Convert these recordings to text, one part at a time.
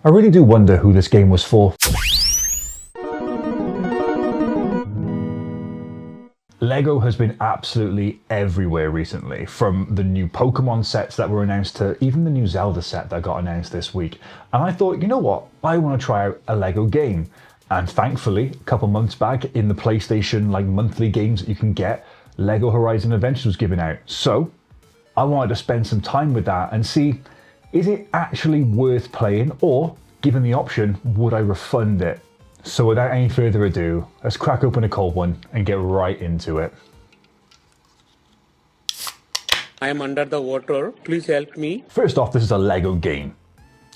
I really do wonder who this game was for. Lego has been absolutely everywhere recently, from the new Pokemon sets that were announced to even the new Zelda set that got announced this week. And I thought, you know what, I want to try out a Lego game. And thankfully, a couple months back in the PlayStation monthly games that you can get, Lego Horizon Adventures was given out. So I wanted to spend some time with that and see, is it actually worth playing, or given the option, would I refund it? So without any further ado, let's crack open a cold one and get right into it. I am under the water. Please help me. First off, this is a Lego game,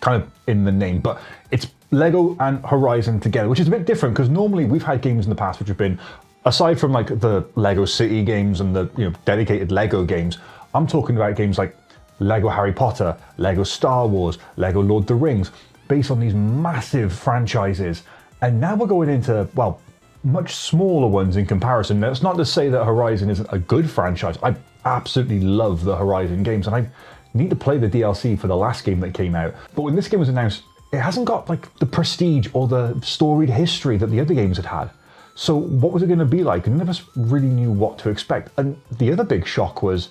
kind of in the name, but it's Lego and Horizon together, which is a bit different because normally we've had games in the past which have been, aside from like the Lego City games and the dedicated Lego games, I'm talking about games like Lego Harry Potter, Lego Star Wars, Lego Lord of the Rings, based on these massive franchises. And now we're going into, well, much smaller ones in comparison. That's not to say that Horizon isn't a good franchise. I absolutely love the Horizon games, and I need to play the DLC for the last game that came out. But when this game was announced, it hasn't got like the prestige or the storied history that the other games had had. So what was it going to be like? And none of us really knew what to expect. And the other big shock was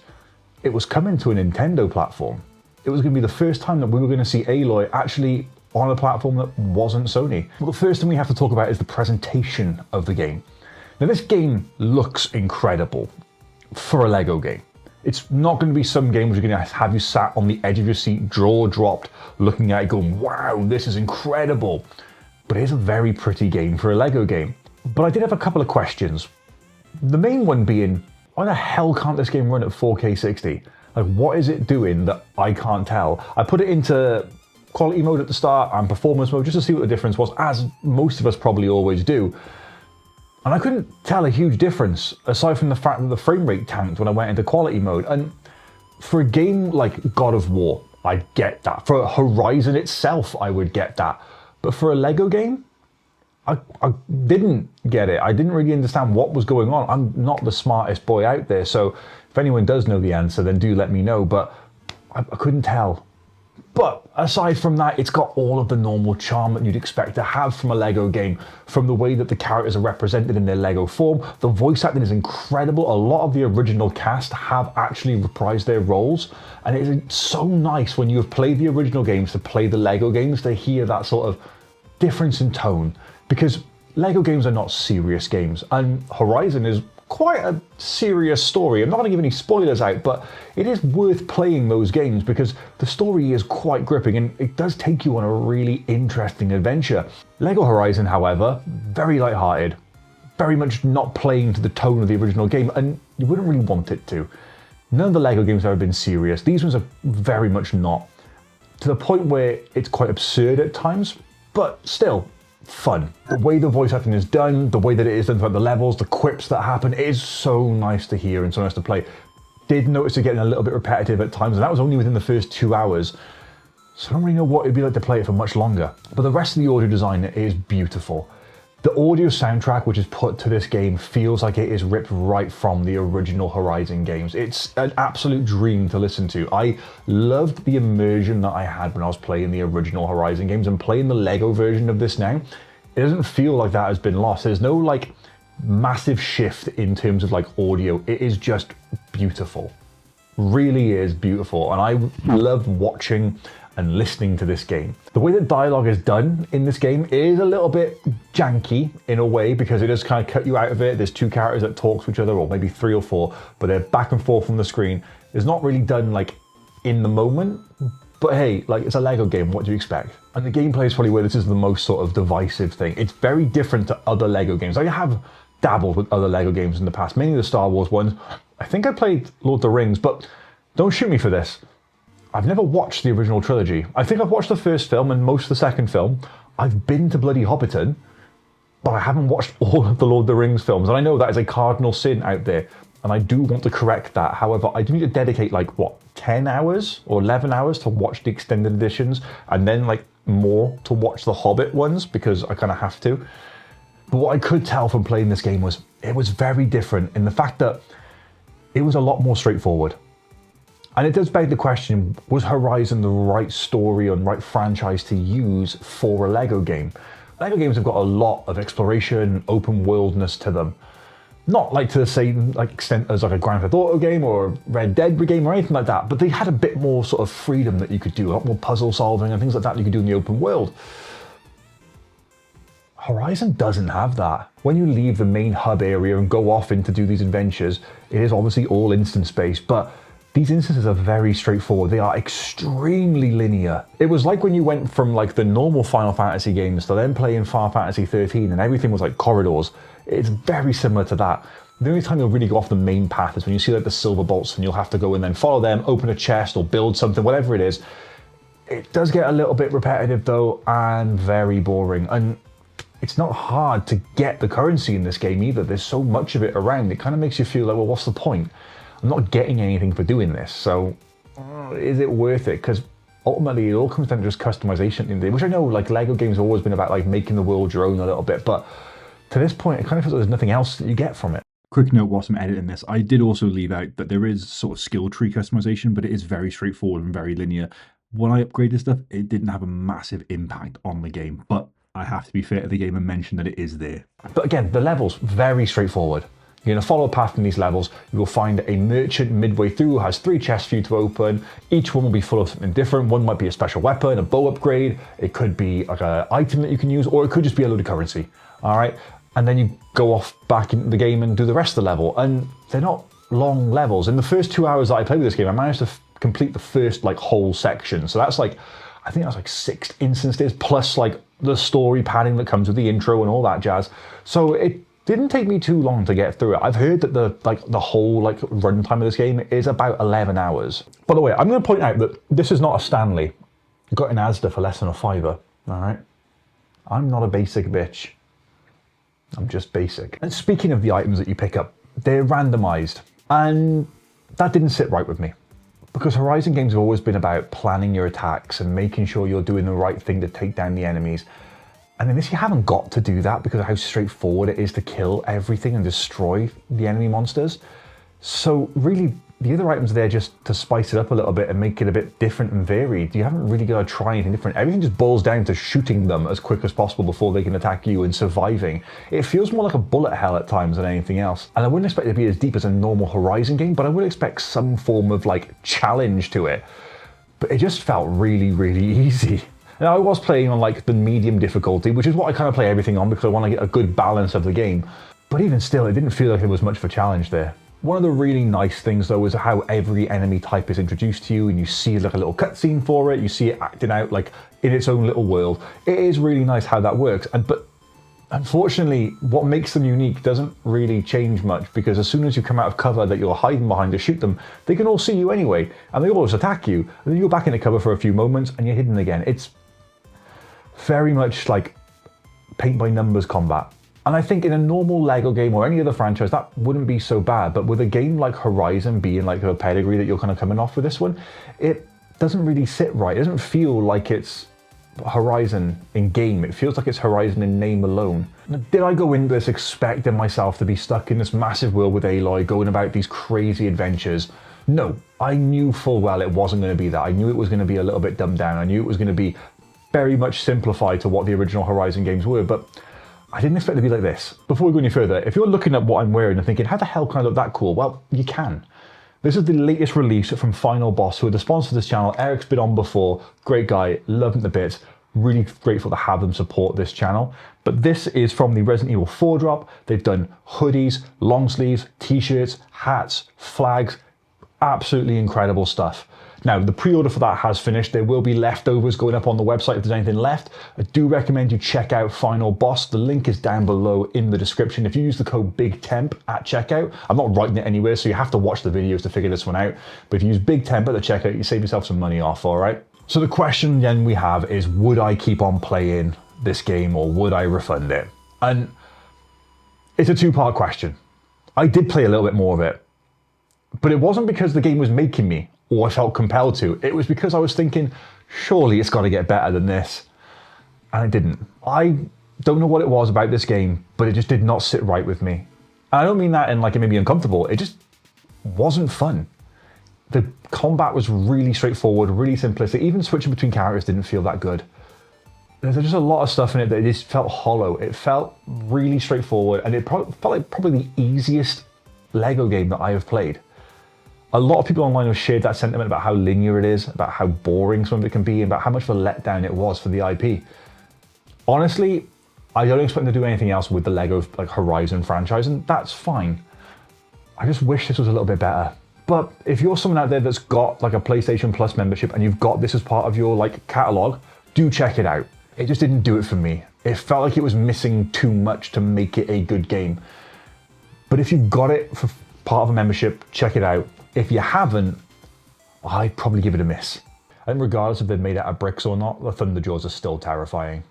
it was coming to a Nintendo platform. It was going to be the first time that we were going to see Aloy actually on a platform that wasn't Sony. Well, the first thing we have to talk about is the presentation of the game. Now, this game looks incredible for a Lego game. It's not going to be some game which are going to have you sat on the edge of your seat, jaw dropped, looking at it going, wow, this is incredible. But it is a very pretty game for a Lego game. But I did have a couple of questions. The main one being, why the hell can't this game run at 4K 60? Like, what is it doing that I can't tell? I put it into quality mode at the start and performance mode just to see what the difference was, as most of us probably always do. And I couldn't tell a huge difference, aside from the fact that the frame rate tanked when I went into quality mode. And for a game like God of War, I get that. For Horizon itself, I would get that. But for a Lego game, I didn't get it. I didn't really understand what was going on. I'm not the smartest boy out there, so if anyone does know the answer, then do let me know. But I couldn't tell. But aside from that, it's got all of the normal charm that you'd expect to have from a Lego game, from the way that the characters are represented in their Lego form. The voice acting is incredible. A lot of the original cast have actually reprised their roles, and it is so nice when you have played the original games to play the Lego games to hear that sort of difference in tone, because Lego games are not serious games, and Horizon is quite a serious story. I'm not going to give any spoilers out, but it is worth playing those games because the story is quite gripping and it does take you on a really interesting adventure. Lego Horizon, however, very lighthearted, very much not playing to the tone of the original game, and you wouldn't really want it to. None of the Lego games have ever been serious. These ones are very much not, to the point where it's quite absurd at times, but still fun. The way the voice acting is done, the way that it is done throughout the levels, the quips that happen, it is so nice to hear and so nice to play. Did notice it getting a little bit repetitive at times, and that was only within the first 2 hours. So I don't really know what it'd be like to play it for much longer. But the rest of the audio design is beautiful. The audio soundtrack which is put to this game feels like it is ripped right from the original Horizon games. It's an absolute dream to listen to. I loved the immersion that I had when I was playing the original Horizon games, and playing the Lego version of this now, it doesn't feel like that has been lost. There's no like massive shift in terms of like audio. It is just beautiful. Really is beautiful, and I love watching and listening to this game. The way that dialogue is done in this game is a little bit janky in a way, because it does kind of cut you out of it. There's two characters that talk to each other, or maybe 3 or 4, but they're back and forth on the screen. It's not really done like in the moment, but hey, like, it's a Lego game, what do you expect? And the gameplay is probably where this is the most sort of divisive thing. It's very different to other Lego games. I have dabbled with other Lego games in the past, mainly the Star Wars ones. I think I played Lord of the Rings, but don't shoot me for this. I've never watched the original trilogy. I think I've watched the first film and most of the second film. I've been to bloody Hobbiton, but I haven't watched all of the Lord of the Rings films. And I know that is a cardinal sin out there, and I do want to correct that. However, I do need to dedicate like, what, 10 hours or 11 hours to watch the extended editions, and then like more to watch the Hobbit ones, because I kind of have to. But what I could tell from playing this game was it was very different in the fact that it was a lot more straightforward. And it does beg the question, was Horizon the right story and right franchise to use for a LEGO game? LEGO games have got a lot of exploration, open worldness to them. Not like to the same extent as like a Grand Theft Auto game or a Red Dead game or anything like that, but they had a bit more sort of freedom that you could do, a lot more puzzle solving and things like that you could do in the open world. Horizon doesn't have that. When you leave the main hub area and go off in to do these adventures, it is obviously all instance-based, but these instances are very straightforward. They are extremely linear. It was like when you went from like the normal Final Fantasy games to then playing Final Fantasy 13 and everything was like corridors. It's very similar to that. The only time you'll really go off the main path is when you see like the silver bolts and you'll have to go and then follow them, open a chest or build something, whatever it is. It does get a little bit repetitive though and very boring. And it's not hard to get the currency in this game either. There's so much of it around. It kind of makes you feel like, well, what's the point? I'm not getting anything for doing this, so is it worth it? Because ultimately it all comes down to just customization at the end of the day, which I know like LEGO games have always been about like making the world your own a little bit, but to this point it kind of feels like there's nothing else that you get from it. Quick note whilst I'm editing this, I did also leave out that there is sort of skill tree customization, but it is very straightforward and very linear. When I upgraded stuff, it didn't have a massive impact on the game, but I have to be fair to the game and mention that it is there. But again, the levels, very straightforward. You're going to follow a path in these levels. You will find a merchant midway through who has 3 chests for you to open. Each one will be full of something different. One might be a special weapon, a bow upgrade. It could be like an item that you can use, or it could just be a load of currency. All right. And then you go off back into the game and do the rest of the level. And they're not long levels. In the first 2 hours that I played with this game, I managed to complete the first like whole section. So that's like, I think that's like 6 instances plus like the story padding that comes with the intro and all that jazz. So it didn't take me too long to get through it. I've heard that the whole runtime of this game is about 11 hours. By the way, I'm going to point out that this is not a Stanley. You got an Asda for less than £5. All right. I'm not a basic bitch. I'm just basic. And speaking of the items that you pick up, they're randomized, and that didn't sit right with me. Because Horizon games have always been about planning your attacks and making sure you're doing the right thing to take down the enemies. And in this, you haven't got to do that because of how straightforward it is to kill everything and destroy the enemy monsters. So really, the other items are there just to spice it up a little bit and make it a bit different and varied. You haven't really got to try anything different. Everything just boils down to shooting them as quick as possible before they can attack you and surviving. It feels more like a bullet hell at times than anything else. And I wouldn't expect it to be as deep as a normal Horizon game, but I would expect some form of challenge to it. But it just felt really, really easy. Now, I was playing on the medium difficulty, which is what I kind of play everything on because I want to get a good balance of the game. But even still, it didn't feel like there was much of a challenge there. One of the really nice things though is how every enemy type is introduced to you and you see a little cutscene for it, you see it acting out in its own little world. It is really nice how that works. But unfortunately, what makes them unique doesn't really change much because as soon as you come out of cover that you're hiding behind to shoot them, they can all see you anyway and they always attack you. And then you go back into cover for a few moments and you're hidden again. It's very much like paint by numbers combat. And I think in a normal LEGO game or any other franchise, that wouldn't be so bad. But with a game like Horizon being a pedigree that you're kind of coming off with this one, it doesn't really sit right. It doesn't feel like it's Horizon in game. It feels like it's Horizon in name alone. Now, did I go into this expecting myself to be stuck in this massive world with Aloy, going about these crazy adventures? No, I knew full well it wasn't going to be that. I knew it was going to be a little bit dumbed down. I knew it was going to be very much simplified to what the original Horizon games were, but I didn't expect it to be like this. Before we go any further, if you're looking at what I'm wearing and thinking, how the hell can I look that cool? Well, you can. This is the latest release from Final Boss, who are the sponsor of this channel. Eric's been on before, great guy, love him to bits. Really grateful to have them support this channel. But this is from the Resident Evil 4 drop. They've done hoodies, long sleeves, t-shirts, hats, flags, absolutely incredible stuff. Now, the pre-order for that has finished. There will be leftovers going up on the website if there's anything left. I do recommend you check out Final Boss. The link is down below in the description. If you use the code BIGTEMP at checkout, I'm not writing it anywhere, so you have to watch the videos to figure this one out. But if you use BIGTEMP at the checkout, you save yourself some money off, all right? So the question then we have is, would I keep on playing this game or would I refund it? And it's a two-part question. I did play a little bit more of it, but it wasn't because the game was making me or I felt compelled to. It was because I was thinking, surely it's got to get better than this. And it didn't. I don't know what it was about this game, but it just did not sit right with me. And I don't mean that in it made me uncomfortable. It just wasn't fun. The combat was really straightforward, really simplistic. Even switching between characters didn't feel that good. There's just a lot of stuff in it that just felt hollow. It felt really straightforward, and it felt like probably the easiest Lego game that I have played. A lot of people online have shared that sentiment about how linear it is, about how boring some of it can be, and about how much of a letdown it was for the IP. Honestly, I don't expect them to do anything else with the Lego Horizon franchise, and that's fine. I just wish this was a little bit better. But if you're someone out there that's got a PlayStation Plus membership and you've got this as part of your catalog, do check it out. It just didn't do it for me. It felt like it was missing too much to make it a good game. But if you've got it for part of a membership, check it out. If you haven't, I'd probably give it a miss. And regardless if they're made out of bricks or not, the Thunderjaws are still terrifying.